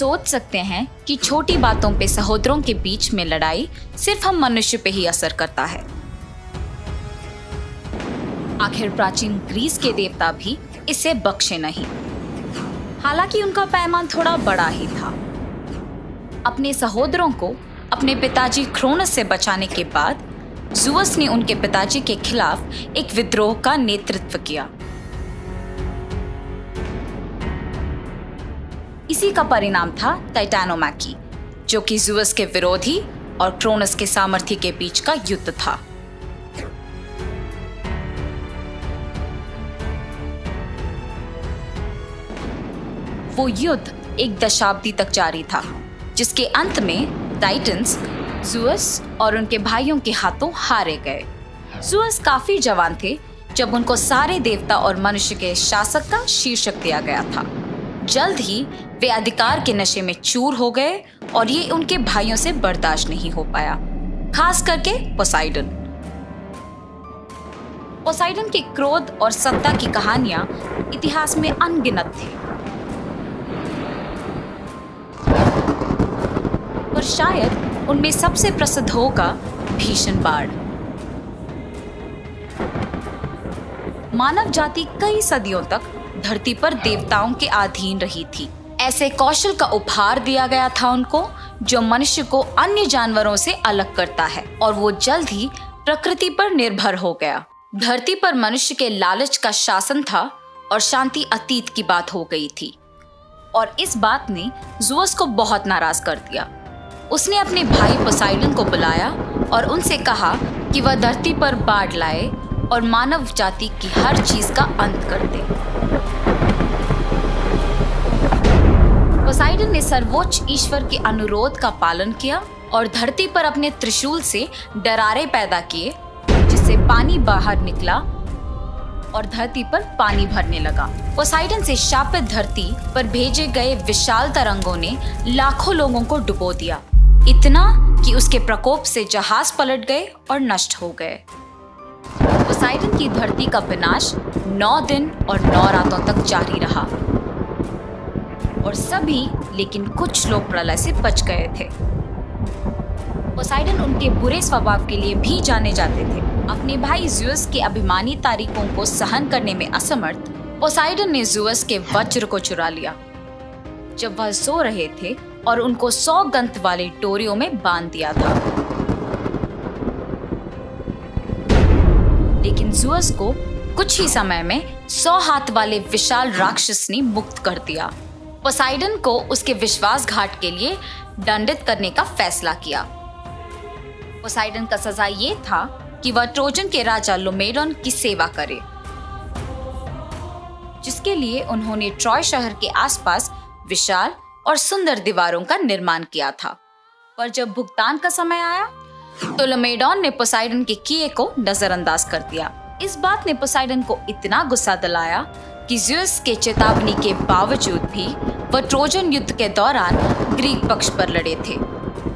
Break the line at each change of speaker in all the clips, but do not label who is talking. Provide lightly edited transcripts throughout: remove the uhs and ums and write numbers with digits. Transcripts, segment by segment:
सोच सकते हैं कि छोटी बातों पे सहोदरों के बीच में लड़ाई सिर्फ हम मनुष्य पे ही असर करता है। आखिर प्राचीन ग्रीस के देवता भी इसे बख्शे नहीं। हालांकि उनका पैमान थोड़ा बड़ा ही था। अपने सहोदरों को अपने पिताजी क्रोनस से बचाने के बाद ज़ूअस ने उनके पिताजी के खिलाफ एक विद्रोह का नेतृत्व किया। इसी का परिणाम था टाइटैनोमैकी, जो कि ज़ूअस के विरोधी और क्रोनस के सामर्थ्य के बीच का युद्ध था। वो युद्ध एक दशाब्दी तक जारी था, जिसके अंत में टाइटन्स ज़ूअस और उनके भाइयों के हाथों हारे गए। ज़ूअस काफी जवान थे जब उनको सारे देवता और मनुष्य के शासक का शीर्षक दिया गया था। जल्द ही वे अधिकार के नशे में चूर हो गए और ये उनके भाइयों से बर्दाश्त नहीं हो पाया, खास करके पोसाइडन। पोसाइडन के क्रोध और सत्ता की कहानियां इतिहास में अनगिनत थी, और शायद उनमें सबसे प्रसिद्ध होगा भीषण बाढ़। मानव जाति कई सदियों तक धरती पर देवताओं के अधीन रही थी। ऐसे कौशल का उपहार दिया गया था उनको, जो मनुष्य को अन्य जानवरों से अलग करता है, और वो जल्द ही प्रकृति पर निर्भर हो गया। धरती पर मनुष्य के लालच का शासन था और शांति अतीत की बात हो गई थी, और इस बात ने ज़ूअस को बहुत नाराज कर दिया। उसने अपने भाई पोसाइडन को बुलाया और उनसे कहा कि वह धरती पर बाढ़ लाए और मानव जाति की हर चीज का अंत कर दे। पोसाइडन ने सर्वोच्च ईश्वर के अनुरोध का पालन किया और धरती पर अपने त्रिशूल से दरारें पैदा किए, जिससे पानी बाहर निकला और धरती पर पानी भरने लगा। पोसाइडन से शापित धरती पर भेजे गए विशाल तरंगों ने लाखों लोगों को डुबो दिया, इतना कि उसके प्रकोप से जहाज पलट गए और नष्ट हो गए। पोसाइडन की धरती का विनाश 9 दिन और 9 रातों तक जारी रहा, और सभी लेकिन कुछ लोग प्रलय से बच गए थे। पोसाइडन उनके बुरे स्वभाव के लिए भी जाने जाते थे। अपने भाई ज़ूअस के अभिमानी तारीखों को सहन करने में असमर्थ, पोसाइडन ने ज़ूअस के वज्र को चुरा लिया जब वह सो रहे थे, और उनको 100 गंत वाली डोरियों में बांध दिया था। लेकिन ज़ूअस को कुछ ही समय में 100 हाथ वाले विशाल राक्षस ने मुक्त कर दिया। पोसाइडन को उसके विश्वासघात के लिए दंडित करने का फैसला किया। पोसाइडन का सजा ये था कि वह ट्रोजन के राजा लोमेडोन की सेवा करे, जिसके लिए उन्होंने ट्रॉय शहर के आसपास विशाल और सुंदर दीवारों का निर्माण किया था। पर जब भुगतान का समय आया तो लोमेडोन ने पोसाइडन के किए को नजरअंदाज कर दिया। इस बात ने पोसाइडन को इतना गुस्सा दिलाया कि ज़ूअस के चेतावनी के बावजूद भी वह ट्रोजन युद्ध के दौरान ग्रीक पक्ष पर लड़े थे।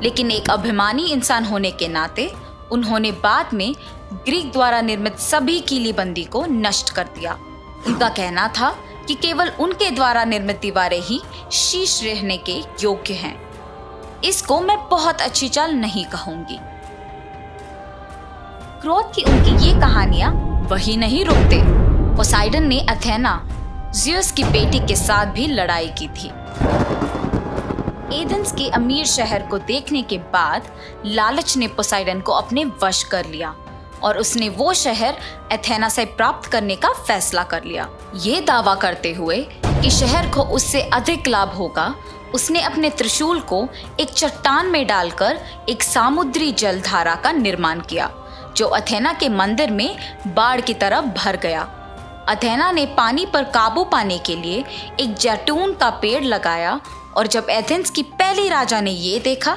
लेकिन एक अभिमानी इंसान होने के नाते उन्होंने बाद में ग्रीक द्वारा निर्मित सभी किलीबंदी को नष्ट कर दिया। उनका कहना था कि केवल उनके द्वारा निर्मित दीवारें ही शीश रहने के योग्य हैं। इसको मैं बहुत अच्छी चाल नहीं कहूंगी। क्रोध की उनकी ये कहानियां वही नहीं रुकते। पोसाइडन ने अथेना, ज़ूअस की बेटी के साथ भी लड़ाई की थी। एथेंस के अमीर शहर को देखने के बाद लालच ने पोसाइडन को अपने वश कर लिया, और उसने वो शहर एथेना से प्राप्त करने का फैसला कर लिया। ये दावा करते हुए कि शहर को उससे अधिक लाभ होगा, उसने अपने त्रिशूल को एक चट्टान में डालकर एक सामुद्री जलधारा का निर्माण किया, जो अथेना के मंदिर में बाढ़ की तरह भर गया। अथेना ने पानी पर काबू पाने के लिए एक जैतून का पेड़ लगाया, और जब एथेंस की पहली राजा ने ये देखा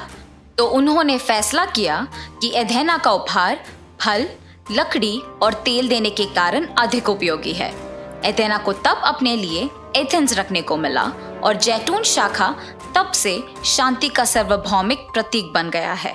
तो उन्होंने फैसला किया कि एथेना का उपहार फल, लकड़ी और तेल देने के कारण अधिक उपयोगी है। एथेना को तब अपने लिए एथेंस रखने को मिला, और जैतून शाखा तब से शांति का सार्वभौमिक प्रतीक बन गया है।